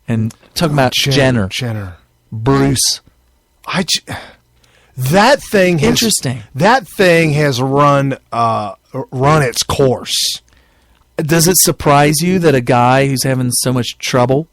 And talking about Jenner. Bruce. That thing has, interesting. That thing has run its course. Does it surprise you that a guy who's having so much trouble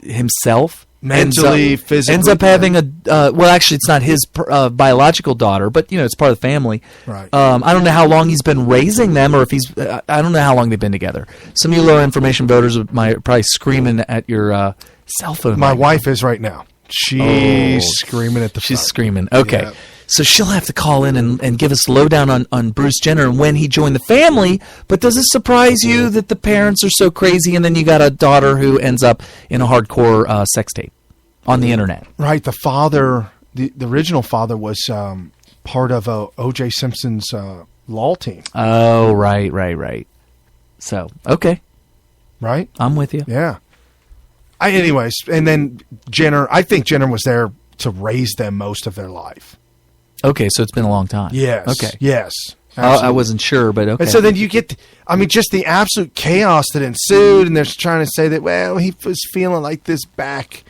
himself, mentally, physically, ends up having a well, actually, it's not his biological daughter, but it's part of the family. Right. I don't know how long he's been raising them, or if he's. I don't know how long they've been together. Some of you low information voters are probably screaming at your cell phone. My wife is right now. She's screaming at the phone. She's screaming. Okay. Yeah. So she'll have to call in and give us a lowdown on Bruce Jenner and when he joined the family. But does it surprise you that the parents are so crazy and then you got a daughter who ends up in a hardcore sex tape on the internet? Right. The father, the original father was part of O.J. Simpson's law team. Oh, right. So, okay. Right? I'm with you. Yeah. Anyways, and then Jenner, I think Jenner was there to raise them most of their life. Okay, so it's been a long time. Yes. Okay. Yes. I wasn't sure, but okay. And so then you get, just the absolute chaos that ensued, and they're trying to say that, well, he was feeling like this back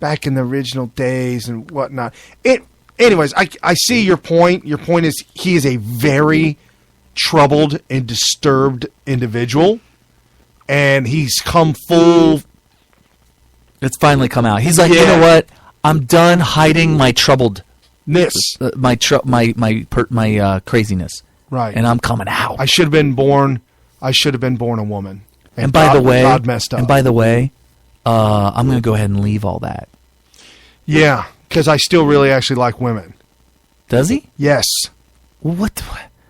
in the original days and whatnot. Anyways, I see your point. Your point is he is a very troubled and disturbed individual, and he's come full. It's finally come out. He's like, you know what? I'm done hiding my troubledness, my craziness. Right. And I'm coming out. I should have been born a woman. And by the way, God messed up. And by the way, I'm going to go ahead and leave all that. Yeah, because I still really actually like women. Does he? Yes. What?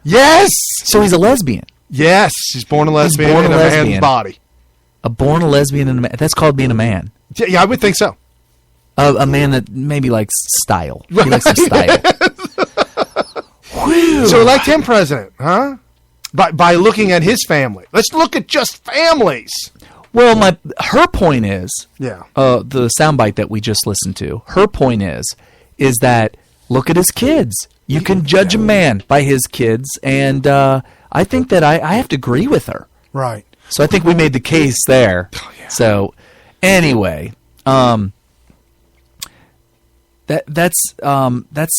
Yes. So he's a lesbian. Yes, he's born a lesbian in a man's body. Born a lesbian in a man. That's called being a man. Yeah, I would think so. A man that maybe likes style. He likes some style. So elect him president, huh? By looking at his family. Let's look at just families. Well, her point is, the soundbite that we just listened to, her point is that look at his kids. You can judge a man by his kids, and I think that I have to agree with her. Right. So I think we made the case there. Oh, yeah. So anyway, that's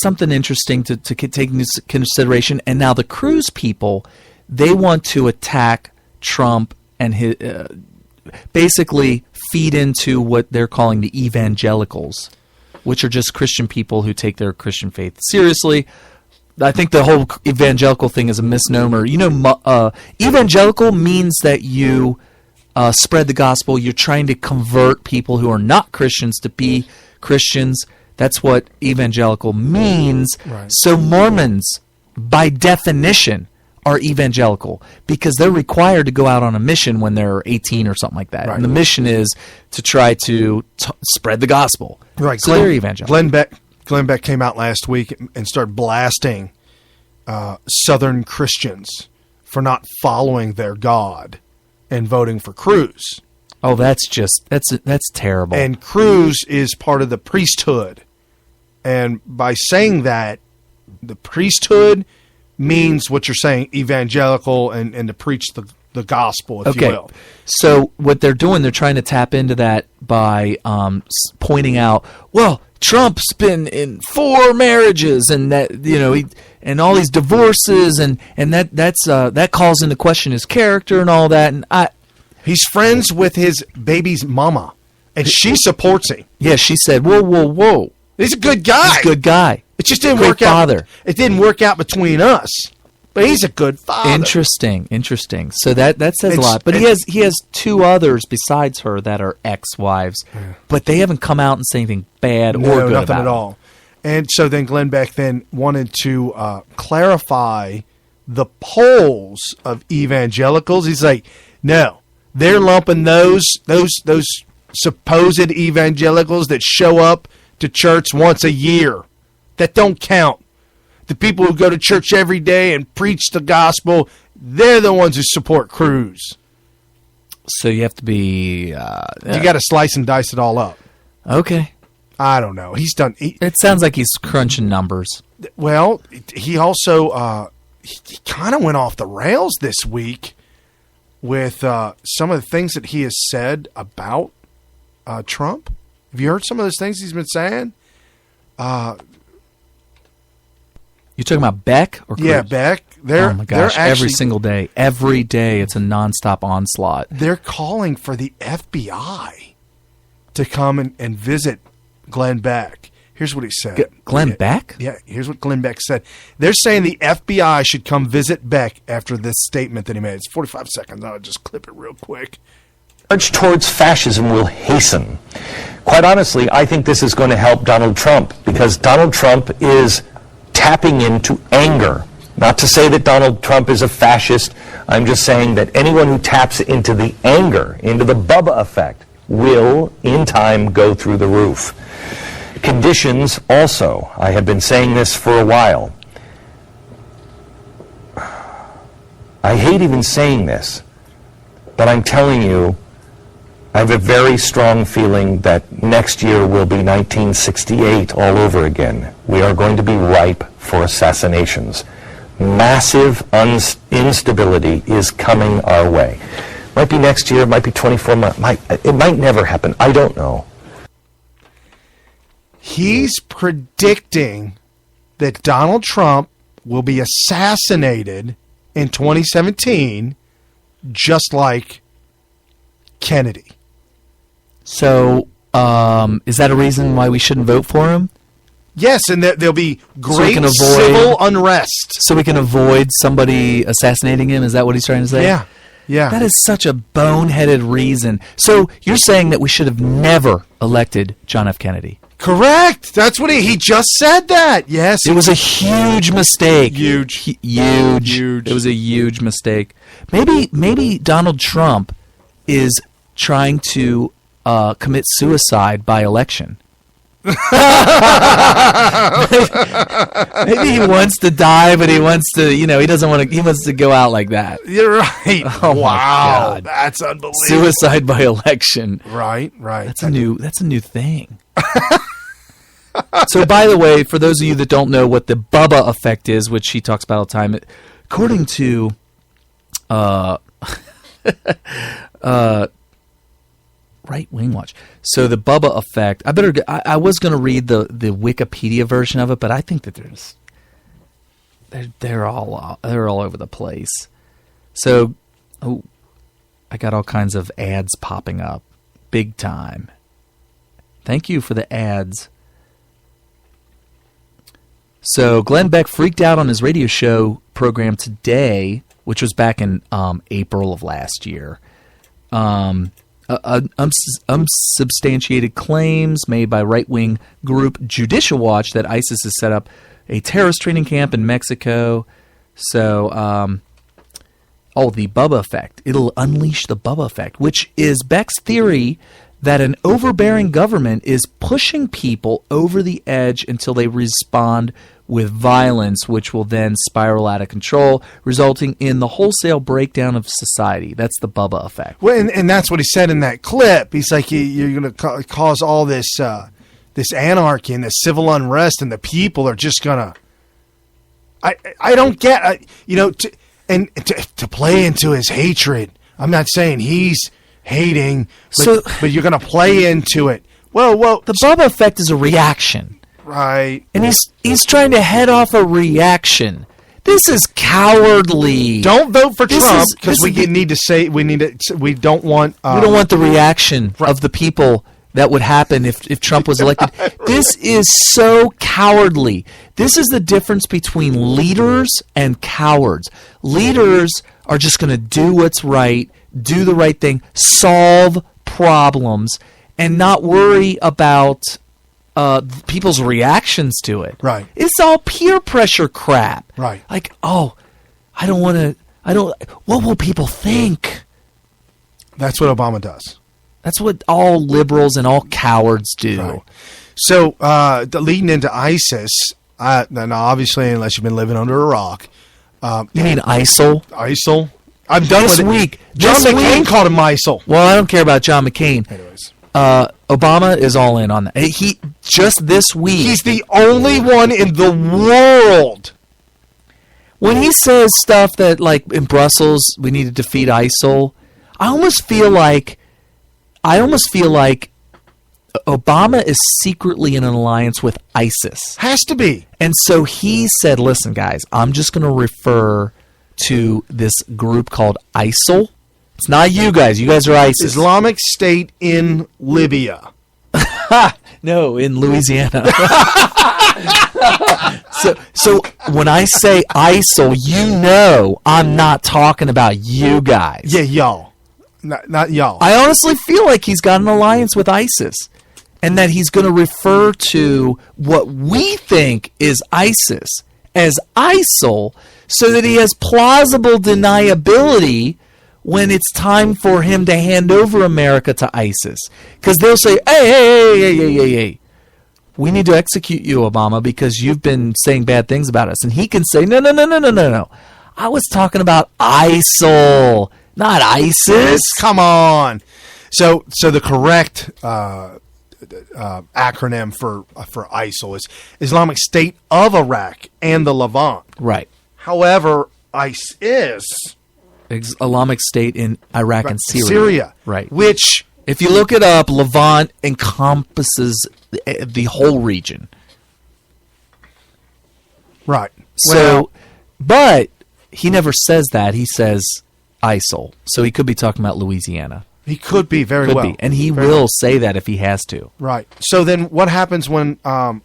something interesting to take into consideration. And now the Cruz people, they want to attack Trump and his, basically feed into what they're calling the evangelicals, which are just Christian people who take their Christian faith seriously. I think the whole evangelical thing is a misnomer. Evangelical means that you spread the gospel. You're trying to convert people who are not Christians to be Christians. That's what evangelical means. Right. So Mormons, by definition, are evangelical because they're required to go out on a mission when they're 18 or something like that. Right. And the mission is to try to spread the gospel. Right. So they're evangelical. Glenn Beck came out last week and started blasting Southern Christians for not following their God and voting for Cruz. Oh, that's terrible. And Cruz is part of the priesthood. And by saying that, the priesthood means what you're saying, evangelical, and to preach the gospel, if you will. So what they're doing, they're trying to tap into that by pointing out, well, Trump's been in 4 marriages, and that and all these divorces, and that calls into question his character and all that. And he's friends with his baby's mama, and she supports him. Yeah, she said, "Whoa! He's a good guy. He's a good guy. It just didn't work out. It didn't work out between us." But he's a good father. Interesting. So that says a lot. But he has 2 others besides her that are ex-wives, but they haven't come out and say anything bad or good nothing about at all. And so then Glenn Beck then wanted to clarify the polls of evangelicals. He's like, no, they're lumping those supposed evangelicals that show up to church once a year. That don't count. The people who go to church every day and preach the gospel, they're the ones who support Cruz. So you have to be... You got to slice and dice it all up. Okay. I don't know. He's done... It sounds like he's crunching numbers. Well, he also... he kind of went off the rails this week with some of the things that he has said about Trump? Have you heard some of those things he's been saying? You talking about Beck or Cruz? Yeah, Beck. Oh my gosh! Every single day, every day, it's a nonstop onslaught. They're calling for the FBI to come and visit Glenn Beck. Here's what he said. Glenn Beck? Yeah, here's what Glenn Beck said. They're saying the FBI should come visit Beck after this statement that he made. It's 45 seconds. I'll just clip it real quick. March towards fascism will hasten. Quite honestly, I think this is going to help Donald Trump because Donald Trump is tapping into anger. Not to say that Donald Trump is a fascist. I'm just saying that anyone who taps into the anger, into the Bubba effect, will, in time, go through the roof. Conditions also. I have been saying this for a while. I hate even saying this, but I'm telling you, I have a very strong feeling that next year will be 1968 all over again. We are going to be ripe for assassinations. Massive instability is coming our way. Might be next year, might be 24 months. It might never happen. I don't know. He's predicting that Donald Trump will be assassinated in 2017, just like Kennedy. So, is that a reason why we shouldn't vote for him? Yes, and there'll be great avoid, civil unrest. So we can avoid somebody assassinating him? Is that what he's trying to say? Yeah, yeah. That is such a boneheaded reason. So you're saying that we should have never elected John F. Kennedy? Correct. That's what he just said that. Yes. It was a huge mistake. Huge. Huge. It was a huge mistake. Maybe Donald Trump is trying to commit suicide by election. Maybe he wants to die, but he wants to, he doesn't want to, he wants to go out like that. You're right. Oh, wow. God. That's unbelievable. Suicide by election. Right. That's a new thing. So, by the way, for those of you that don't know what the Bubba effect is, which he talks about all the time, according to Right Wing Watch. So the Bubba effect. I was going to read the Wikipedia version of it, but I think that they're all over the place. So, I got all kinds of ads popping up, big time. Thank you for the ads. So Glenn Beck freaked out on his radio show program today, which was back in April of last year. Unsubstantiated claims made by right-wing group Judicial Watch that ISIS has set up a terrorist training camp in Mexico. So, the Bubba effect. It'll unleash the Bubba effect, which is Beck's theory that an overbearing government is pushing people over the edge until they respond with violence, which will then spiral out of control, resulting in the wholesale breakdown of society. That's the Bubba effect. Well, and that's what he said in that clip. He's like, you're going to cause all this this anarchy and this civil unrest, and the people are just going to... I don't get... to play into his hatred. I'm not saying he's hating, but you're going to play into it. Well, the Bubba effect is a reaction. Right. And he's trying to head off a reaction. This is cowardly. Don't vote for Trump because we don't want the reaction of the people that would happen if Trump was elected. This is so cowardly. This is the difference between leaders and cowards. Leaders are just going to do what's right, do the right thing, solve problems, and not worry about people's reactions to it. Right. It's all peer pressure crap. Right. Like, what will people think? That's what Obama does. That's what all liberals and all cowards do. Right. So, leading into ISIS, now obviously, unless you've been living under a rock. You mean ISIL? ISIL? I'm done with it. Week. John McCain called him ISIL. Well, I don't care about John McCain. Anyways. Obama is all in on that. He just this week. He's the only one in the world. When he says stuff that, like, in Brussels, we need to defeat ISIL, I almost feel like Obama is secretly in an alliance with ISIS. Has to be. And so he said, listen, guys, I'm just going to refer to this group called ISIL. It's not you guys. You guys are ISIS. Islamic State in Libya. No, in Louisiana. So when I say ISIL, you know I'm not talking about you guys. Yeah, y'all. Not y'all. I honestly feel like he's got an alliance with ISIS, and that he's going to refer to what we think is ISIS as ISIL, so that he has plausible deniability when it's time for him to hand over America to ISIS. Because they'll say, hey, we need to execute you, Obama, because you've been saying bad things about us. And he can say, no. I was talking about ISIL, not ISIS. Come on. So the correct acronym for ISIL is Islamic State of Iraq and the Levant. Right. However, ISIS... Islamic State in Iraq and Syria. Right. Which, if you look it up, Levant encompasses the whole region. Right. So, but he never says that. He says ISIL. So he could be talking about Louisiana. He could be very well. And he will say that if he has to. Right. So then what happens when the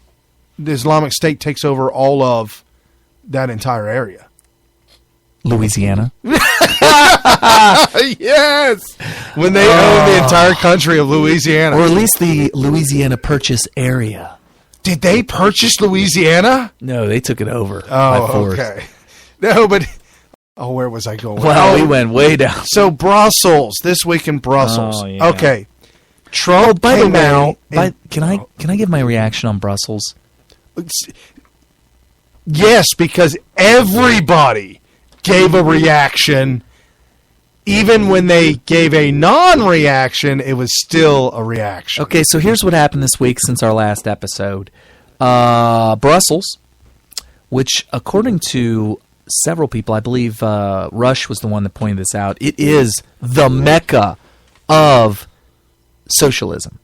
Islamic State takes over all of that entire area? Louisiana. Yes. When they own the entire country of Louisiana. Or at least the Louisiana Purchase area. Did they purchase Louisiana? No, they took it over by force. Okay. No, but... Oh, where was I going? Well, we went way down. So Brussels, this week in Brussels. Oh, yeah. Okay. Trump came out... Can I give my reaction on Brussels? Yes, because everybody gave a reaction. Even when they gave a non-reaction, it was still a reaction. Okay, so here's what happened this week since our last episode. Brussels, which according to several people, I believe Rush was the one that pointed this out, it is the mecca of socialism.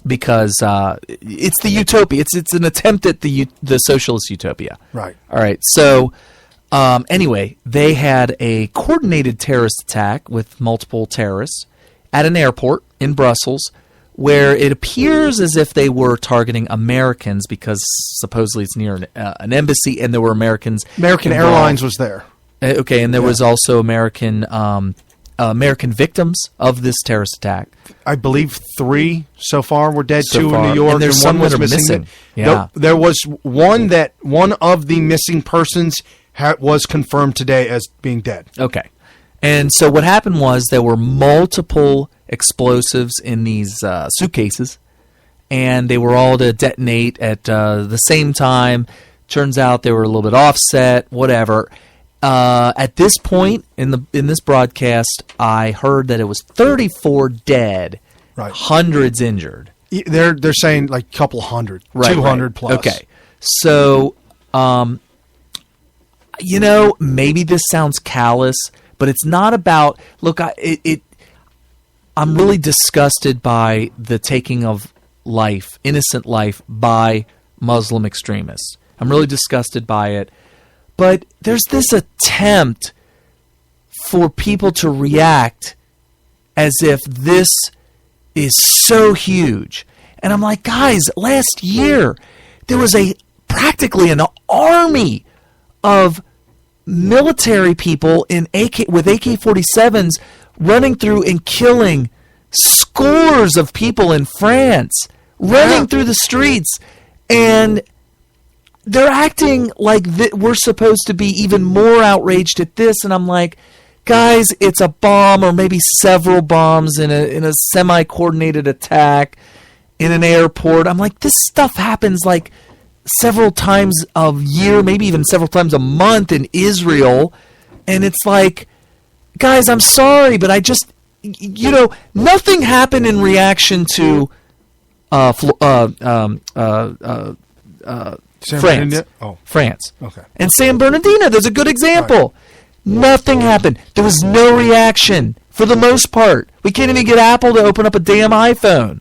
Because it's the utopia. It's an attempt at the socialist utopia. Right. All right, so... anyway, they had a coordinated terrorist attack with multiple terrorists at an airport in Brussels, where it appears as if they were targeting Americans because supposedly it's near an embassy, and there were Americans. American involved. Airlines was there. Okay, and there was also American victims of this terrorist attack. I believe 3 so far were dead. So 2 far. in New York, and there's one some was that are missing. Yeah, there was one of the missing persons was confirmed today as being dead. Okay. And so what happened was there were multiple explosives in these suitcases, and they were all to detonate at the same time. Turns out they were a little bit offset, whatever. At this point in this broadcast, I heard that it was 34 dead, right. Hundreds injured. They're saying like a couple hundred, right, 200 plus. Okay. So... maybe this sounds callous, but it's not about. Look, I'm really disgusted by the taking of life, innocent life, by Muslim extremists. I'm really disgusted by it. But there's this attempt for people to react as if this is so huge. And I'm like, guys, last year there was practically an army of military people with AK-47s running through and killing scores of people in France, running through the streets, and they're acting like we're supposed to be even more outraged at this. And I'm like, guys, it's a bomb or maybe several bombs in a semi-coordinated attack in an airport. I'm like, this stuff happens like several times a year, maybe even several times a month in Israel. And it's like, guys, I'm sorry, but I just, nothing happened in reaction to France. France. Okay. And San Bernardino, there's a good example. Right. Nothing happened. There was no reaction for the most part. We can't even get Apple to open up a damn iPhone.